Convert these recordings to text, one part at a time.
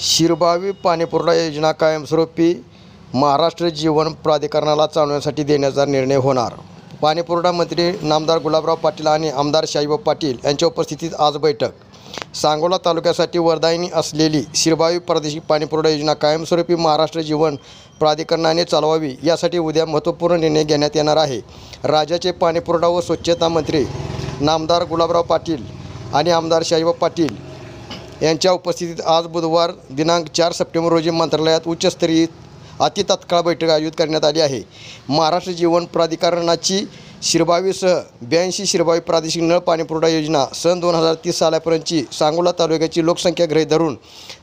शिरबावी पाणीपुरवठा योजना कायमस्वरूपी महाराष्ट्र जीवन प्राधिकरणाला चालवण्यासाठी देण्याचा निर्णय होणार। पाणीपुरवठा मंत्री नामदार गुलाबराव पाटील आणि आमदार शाहीबाब पाटील यांच्या उपस्थितीत आज बैठक। सांगोला तालुक्यासाठी वरदायिनी असलेली शिरबावी प्रादेशिक पाणीपुरवठा योजना कायमस्वरूपी महाराष्ट्र जीवन प्राधिकरणाने चालवावी यासाठी उद्या महत्त्वपूर्ण निर्णय घेण्यात येणार आहे। राज्याचे पाणीपुरवठा व स्वच्छता मंत्री नामदार गुलाबराव पाटील आणि आमदार शाहीबाब पाटील यांच्या उपस्थितीत आज बुधवार दिनांक 4 सप्टेंबर रोजी मंत्रालयात उच्चस्तरीय अतितात्काळ बैठक आयोजित करण्यात आली आहे। महाराष्ट्र जीवन प्राधिकरणाची शिरबावीसह 82 शिरबावी प्रादेशिक नळ पाणीपुरवठा योजना सन 2030 सालापर्यंतची सांगोला तालुक्याची लोकसंख्या गृहीत धरून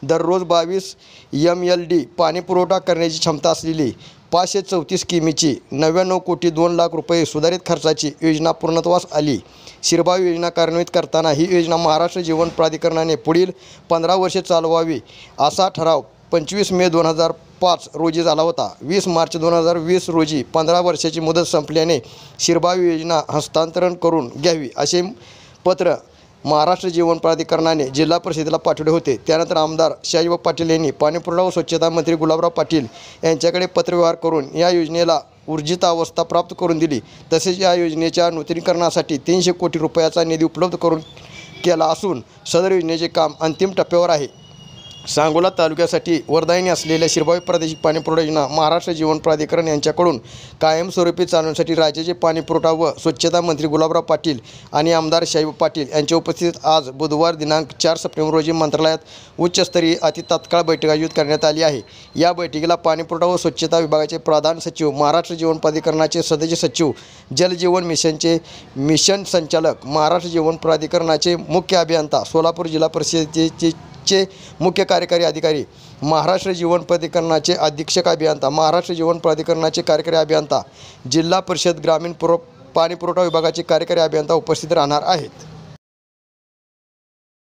दररोज 22 MLD पाणीपुरवठा करण्याची क्षमता असलेली 534 किमीची 99 कोटी 2 लाख रुपये सुधारित खर्चाची योजना पूर्णत्वास आली। शिरबावी योजना कार्यान्वित करताना ही योजना महाराष्ट्र जीवन प्राधिकरणाने पुढील 15 वर्षे चालवावी असा ठराव 25 मे 2005 रोजी झाला होता। 20 मार्च 2020 रोजी 15 वर्षाची मुदत संपल्याने शिरबावी योजना हस्तांतरण करून घ्यावी असे पत्र महाराष्ट्र जीवन प्राधिकरणाने जिल्हा परिषदेला पाठवले होते। त्यानंतर आमदार शाहीबाब पाटील यांनी पाणीपुरवठा व स्वच्छता मंत्री गुलाबराव पाटील यांच्याकडे पत्रव्यवहार करून या योजनेला ऊर्जित अवस्था प्राप्त करून दिली। तसेच या योजनेच्या नूतनीकरणासाठी 300 कोटी रुपयाचा निधी उपलब्ध करून केला असून सदर योजनेचे काम अंतिम टप्प्यावर आहे। सांगोला तालुक्यासाठी वरदायिनी असलेल्या शिरबावी प्रादेशिक पाणीपुरवठा योजना महाराष्ट्र जीवन प्राधिकरण यांच्याकडून कायमस्वरूपी चालवण्यासाठी राज्याचे पाणीपुरवठा व स्वच्छता मंत्री गुलाबराव पाटील आणि आमदार शाहीबाब पाटील यांच्या उपस्थितीत आज बुधवार दिनांक 4 सप्टेंबर रोजी मंत्रालयात उच्चस्तरीय अतितात्काळ बैठक आयोजित करण्यात आली आहे। या बैठकीला पाणीपुरवठा व स्वच्छता विभागाचे प्रधान सचिव, महाराष्ट्र जीवन प्राधिकरणाचे सदस्य सचिव, जल जीवन मिशनचे मिशन संचालक, महाराष्ट्र जीवन प्राधिकरणाचे मुख्य अभियंता, सोलापूर जिल्हा परिषदेचे मुख्य कार्यकारी अधिकारी, महाराष्ट्र जीवन प्राधिकरणाचे अधीक्षक अभियंता, महाराष्ट्र जीवन प्राधिकरणाचे कार्यकारी अभियंता, जिल्हा परिषद ग्रामीण पाणीपुरवठा विभागाचे कार्यकारी अभियंता उपस्थित राहणार आहेत।